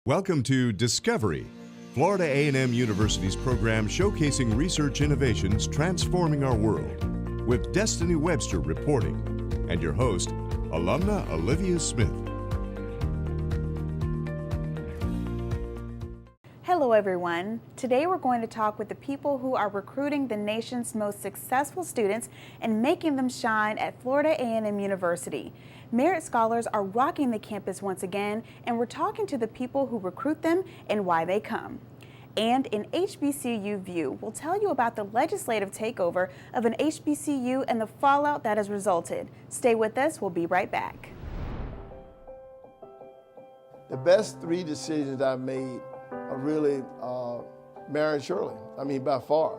Welcome to Discovery, Florida A&M University's program showcasing research innovations transforming our world, with Destiny Webster reporting, and your host, alumna Olivia Smith. Hello everyone. Today we're going to talk with the people who are recruiting the nation's most successful students and making them shine at Florida A&M University. Merit Scholars are rocking the campus once again, and we're talking to the people who recruit them and why they come. And in HBCU View, we'll tell you about the legislative takeover of an HBCU and the fallout that has resulted. Stay with us, we'll be right back. The best three decisions I've made are really marrying Shirley. I mean, by far.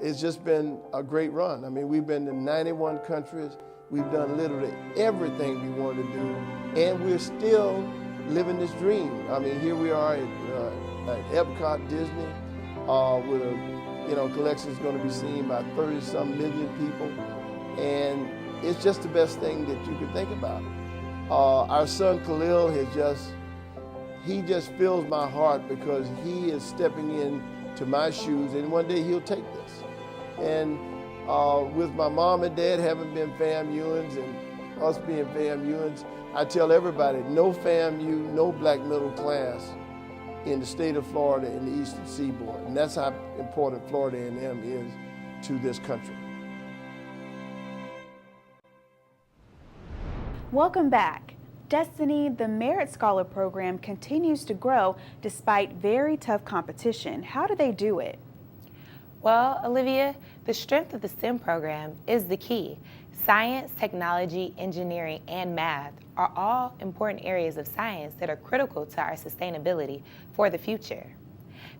It's just been a great run. I mean, we've been to 91 countries. We've done literally everything we wanted to do, and we're still living this dream. I mean, here we are at Epcot, Disney, with a collection that's going to be seen by 30-some million people, and it's just the best thing that you could think about. Our son Khalil he just fills my heart because he is stepping into my shoes, and one day he'll take this. And with my mom and dad having been FAMUans and us being FAMUans, I tell everybody, no FAMU, no black middle class in the state of Florida in the Eastern Seaboard. And that's how important Florida A&M is to this country. Welcome back. Destiny, the Merit Scholar program continues to grow despite very tough competition. How do they do it? Well, Olivia, the strength of the STEM program is the key. Science, technology, engineering, and math are all important areas of science that are critical to our sustainability for the future.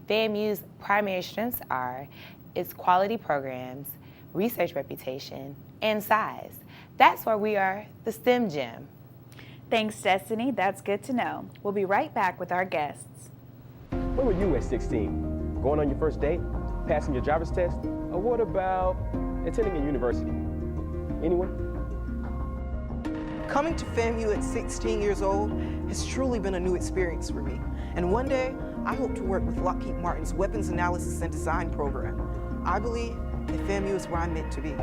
FAMU's primary strengths are its quality programs, research reputation, and size. That's why we are the STEM gem. Thanks, Destiny. That's good to know. We'll be right back with our guests. Where were you at 16? Going on your first date? Passing your driver's test? Or what about attending a university? Anyone? Coming to FAMU at 16 years old has truly been a new experience for me. And one day, I hope to work with Lockheed Martin's Weapons Analysis and Design program. I believe that FAMU is where I'm meant to be.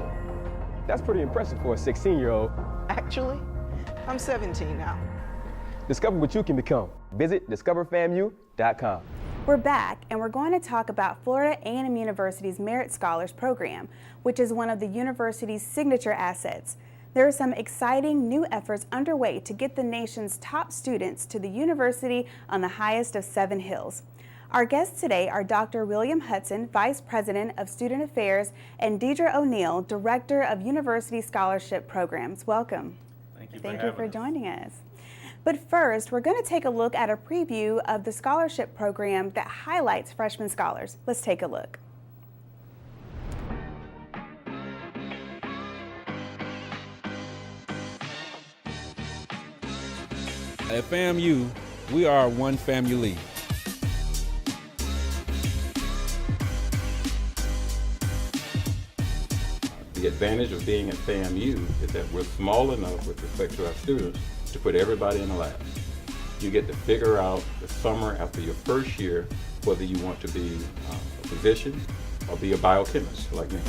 That's pretty impressive for a 16-year-old. Actually, I'm 17 now. Discover what you can become. Visit discoverfamu.com. We're back, and we're going to talk about Florida A&M University's Merit Scholars program, which is one of the university's signature assets. There are some exciting new efforts underway to get the nation's top students to the university on the highest of 7 hills. Our guests today are Dr. William Hudson, Vice President of Student Affairs, and Deidre O'Neill, Director of University Scholarship Programs. Welcome. Thank you for joining us. But first, we're going to take a look at a preview of the scholarship program that highlights freshman scholars. Let's take a look. At FAMU, we are one family. The advantage of being at FAMU is that we're small enough with respect to our students to put everybody in a lab. You get to figure out the summer after your first year whether you want to be a physician or be a biochemist like me.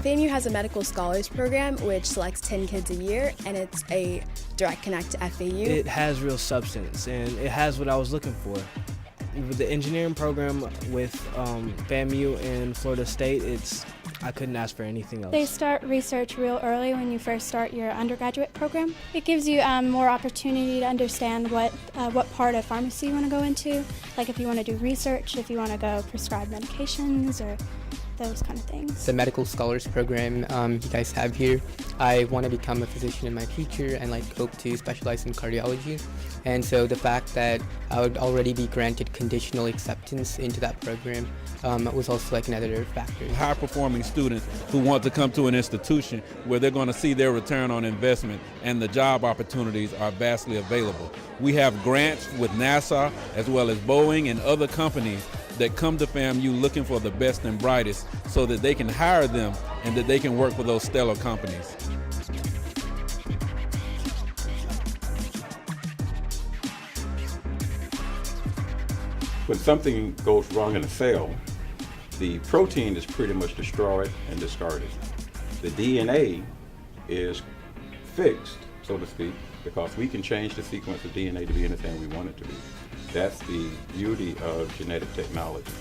FAMU has a medical scholars program which selects 10 kids a year, and it's a direct connect to FAU. It has real substance, and it has what I was looking for. With the engineering program with FAMU and Florida State, I couldn't ask for anything else. They start research real early when you first start your undergraduate program. It gives you more opportunity to understand what part of pharmacy you want to go into, like if you want to do research, if you want to go prescribe medications, or those kind of things. The medical scholars program you guys have here, I want to become a physician in my future and hope to specialize in cardiology. And so the fact that I would already be granted conditional acceptance into that program was also another factor. High-performing students who want to come to an institution where they're going to see their return on investment and the job opportunities are vastly available. We have grants with NASA as well as Boeing and other companies that come to FAMU looking for the best and brightest so that they can hire them and that they can work with those stellar companies. When something goes wrong in a cell, the protein is pretty much destroyed and discarded. The DNA is fixed, so to speak, because we can change the sequence of DNA to be anything we want it to be. That's the beauty of genetic technology.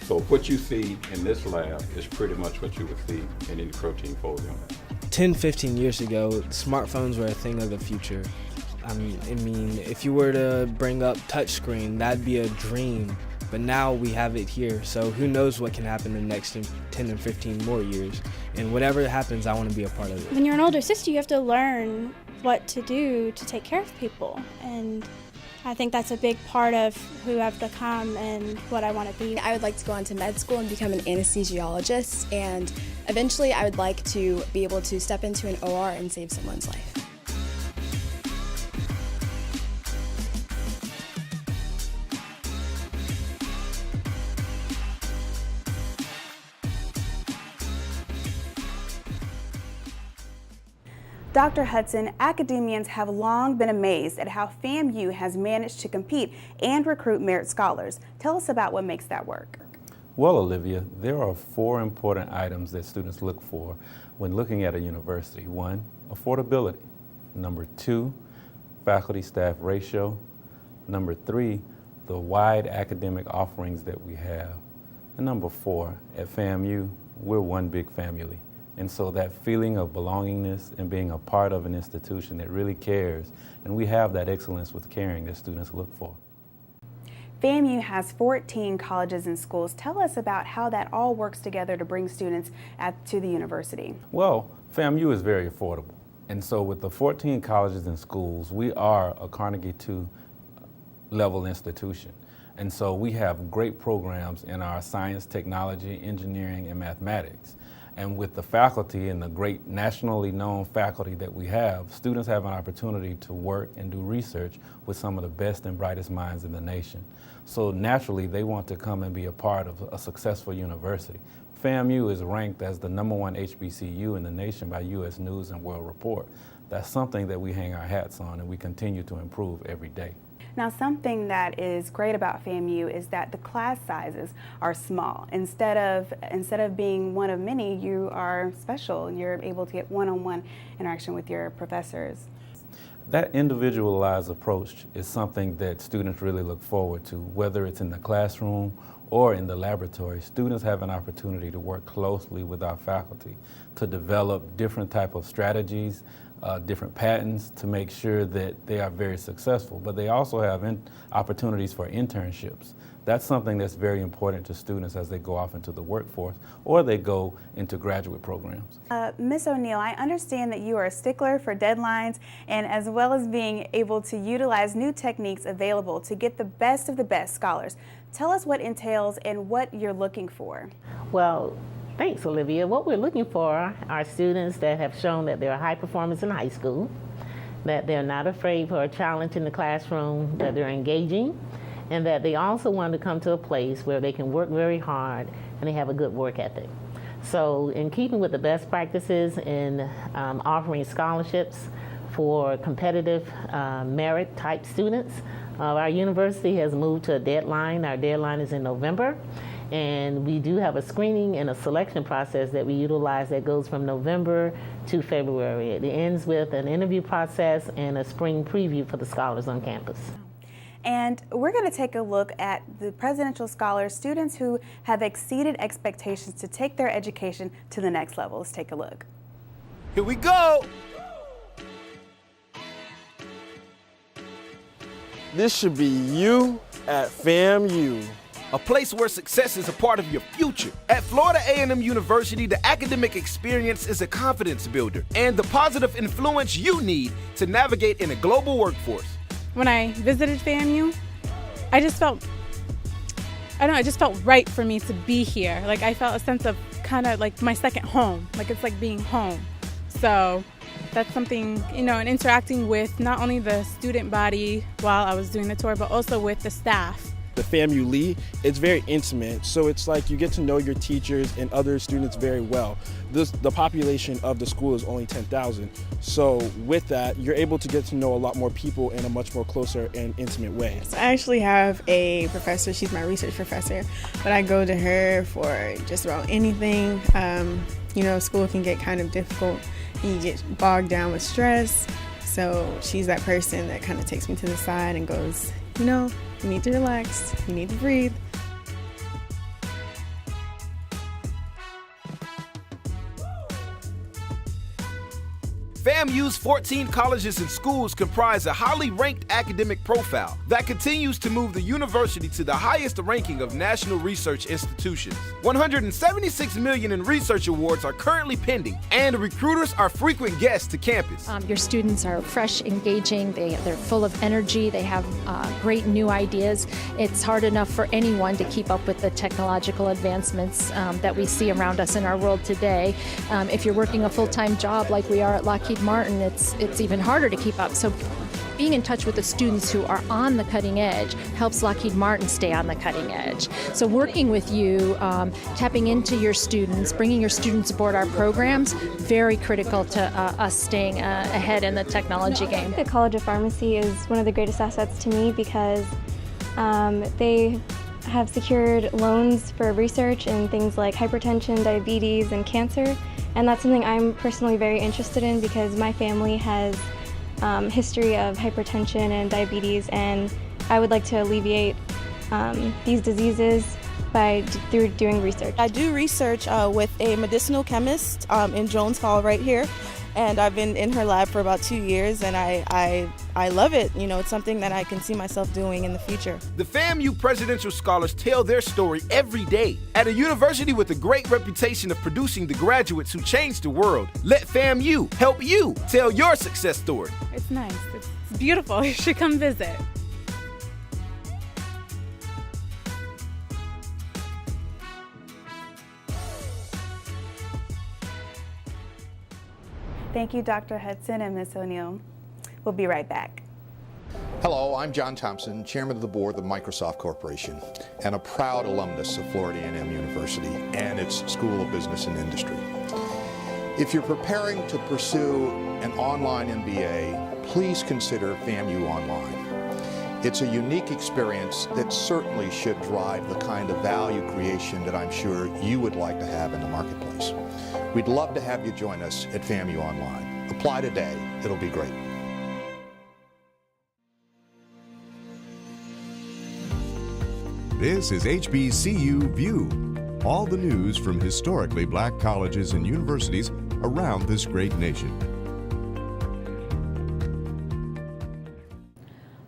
So what you see in this lab is pretty much what you would see in any protein folding lab. 10, 15 years ago, smartphones were a thing of the future. I mean, if you were to bring up touchscreen, that'd be a dream. But now we have it here, so who knows what can happen in the next 10 and 15 more years. And whatever happens, I want to be a part of it. When you're an older sister, you have to learn what to do to take care of people. And I think that's a big part of who I've become and what I want to be. I would like to go on to med school and become an anesthesiologist, and eventually I would like to be able to step into an OR and save someone's life. Dr. Hudson, academians have long been amazed at how FAMU has managed to compete and recruit merit scholars. Tell us about what makes that work. Well, Olivia, there are 4 important items that students look for when looking at a university. 1, affordability. Number 2, faculty-staff ratio. Number 3, the wide academic offerings that we have. And number 4, at FAMU, we're one big family. And so that feeling of belongingness and being a part of an institution that really cares, and we have that excellence with caring that students look for. FAMU has 14 colleges and schools. Tell us about how that all works together to bring students to the university. Well, FAMU is very affordable. And so with the 14 colleges and schools, we are a Carnegie II level institution. And so we have great programs in our science, technology, engineering, and mathematics. And with the faculty and the great nationally known faculty that we have, students have an opportunity to work and do research with some of the best and brightest minds in the nation. So naturally, they want to come and be a part of a successful university. FAMU is ranked as the #1 HBCU in the nation by U.S. News and World Report. That's something that we hang our hats on, and we continue to improve every day. Now, something that is great about FAMU is that the class sizes are small. Instead of being one of many, you are special and you're able to get one-on-one interaction with your professors. That individualized approach is something that students really look forward to, whether it's in the classroom or in the laboratory. Students have an opportunity to work closely with our faculty to develop different type of strategies, different patents to make sure that they are very successful. But they also have opportunities for internships. That's something that's very important to students as they go off into the workforce or they go into graduate programs. Ms. O'Neill, I understand that you are a stickler for deadlines and as well as being able to utilize new techniques available to get the best of the best scholars. Tell us what entails and what you're looking for. Well, thanks, Olivia. What we're looking for are students that have shown that they're high performance in high school, that they're not afraid for a challenge in the classroom, that they're engaging, and that they also want to come to a place where they can work very hard and they have a good work ethic. So in keeping with the best practices in offering scholarships for competitive merit type students, our university has moved to a deadline. Our deadline is in November. And we do have a screening and a selection process that we utilize that goes from November to February. It ends with an interview process and a spring preview for the scholars on campus. And we're going to take a look at the Presidential Scholars, students who have exceeded expectations to take their education to the next level. Let's take a look. Here we go. This should be you at FAMU. A place where success is a part of your future. At Florida A&M University, the academic experience is a confidence builder and the positive influence you need to navigate in a global workforce. When I visited FAMU, it just felt right for me to be here. Like I felt a sense of kind of like my second home, like it's like being home. So that's something, and interacting with not only the student body while I was doing the tour, but also with the staff. the FAMU Lee, it's very intimate. So it's like you get to know your teachers and other students very well. The population of the school is only 10,000. So with that, you're able to get to know a lot more people in a much more closer and intimate way. So I actually have a professor, she's my research professor, but I go to her for just about anything. You know, school can get kind of difficult and you get bogged down with stress. So she's that person that kind of takes me to the side and goes, you know, you need to relax, you need to breathe. FAMU's 14 colleges and schools comprise a highly ranked academic profile that continues to move the university to the highest ranking of national research institutions. 176 million in research awards are currently pending, and recruiters are frequent guests to campus. Your students are fresh, engaging, they're full of energy, they have great new ideas. It's hard enough for anyone to keep up with the technological advancements that we see around us in our world today. If you're working a full-time job like we are at Lockheed Martin, it's even harder to keep up. So being in touch with the students who are on the cutting edge helps Lockheed Martin stay on the cutting edge. So working with you, tapping into your students, bringing your students aboard our programs, very critical to us staying ahead in the technology game. The College of Pharmacy is one of the greatest assets to me because they have secured loans for research in things like hypertension, diabetes, and cancer. And that's something I'm personally very interested in because my family has history of hypertension and diabetes, and I would like to alleviate these diseases through doing research. I do research with a medicinal chemist in Jones Hall right here, and I've been in her lab for about 2 years, and I love it. You know, it's something that I can see myself doing in the future. The FAMU Presidential Scholars tell their story every day. At a university with a great reputation of producing the graduates who change the world, let FAMU help you tell your success story. It's nice. It's beautiful. You should come visit. Thank you, Dr. Hudson and Ms. O'Neill. We'll be right back. Hello, I'm John Thompson, Chairman of the Board of Microsoft Corporation, and a proud alumnus of Florida A&M University and its School of Business and Industry. If you're preparing to pursue an online MBA, please consider FAMU Online. It's a unique experience that certainly should drive the kind of value creation that I'm sure you would like to have in the marketplace. We'd love to have you join us at FAMU Online. Apply today. It'll be great. This is HBCU View. All the news from historically black colleges and universities around this great nation.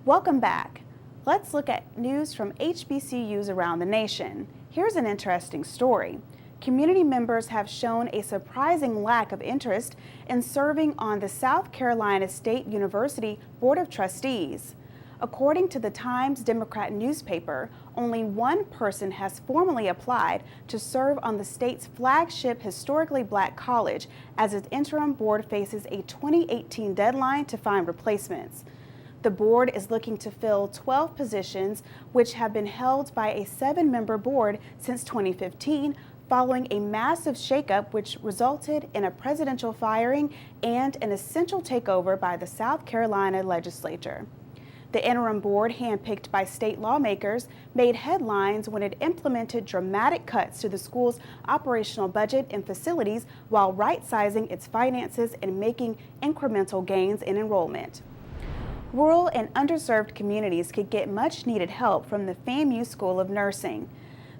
Welcome back. Let's look at news from HBCUs around the nation. Here's an interesting story. Community members have shown a surprising lack of interest in serving on the South Carolina State University Board of Trustees. According to the Times Democrat newspaper, only one person has formally applied to serve on the state's flagship historically black college, as its interim board faces a 2018 deadline to find replacements. The board is looking to fill 12 positions, which have been held by a 7-member board since 2015, following a massive shakeup which resulted in a presidential firing and an essential takeover by the South Carolina legislature. The interim board, handpicked by state lawmakers, made headlines when it implemented dramatic cuts to the school's operational budget and facilities while right-sizing its finances and making incremental gains in enrollment. Rural and underserved communities could get much-needed help from the FAMU School of Nursing.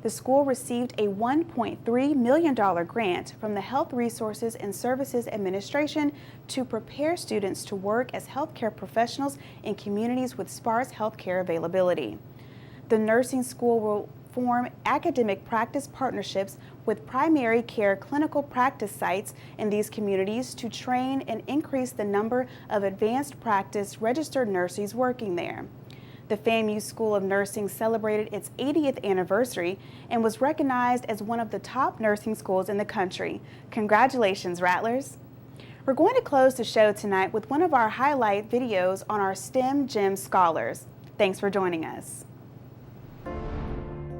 The school received a $1.3 million grant from the Health Resources and Services Administration to prepare students to work as healthcare professionals in communities with sparse healthcare availability. The nursing school will form academic practice partnerships with primary care clinical practice sites in these communities to train and increase the number of advanced practice registered nurses working there. The FAMU School of Nursing celebrated its 80th anniversary and was recognized as one of the top nursing schools in the country. Congratulations, Rattlers! We're going to close the show tonight with one of our highlight videos on our STEM Gem Scholars. Thanks for joining us.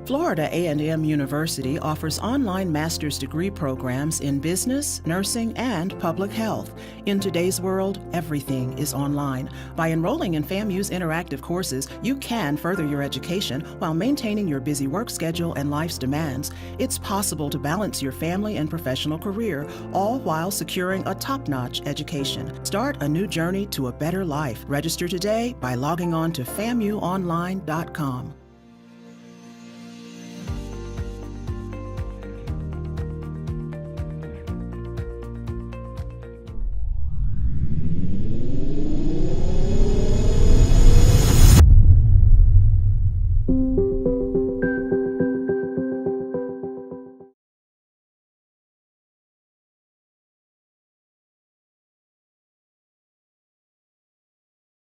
Florida A&M University offers online master's degree programs in business, nursing, and public health. In today's world, everything is online. By enrolling in FAMU's interactive courses, you can further your education while maintaining your busy work schedule and life's demands. It's possible to balance your family and professional career, all while securing a top-notch education. Start a new journey to a better life. Register today by logging on to FAMUonline.com.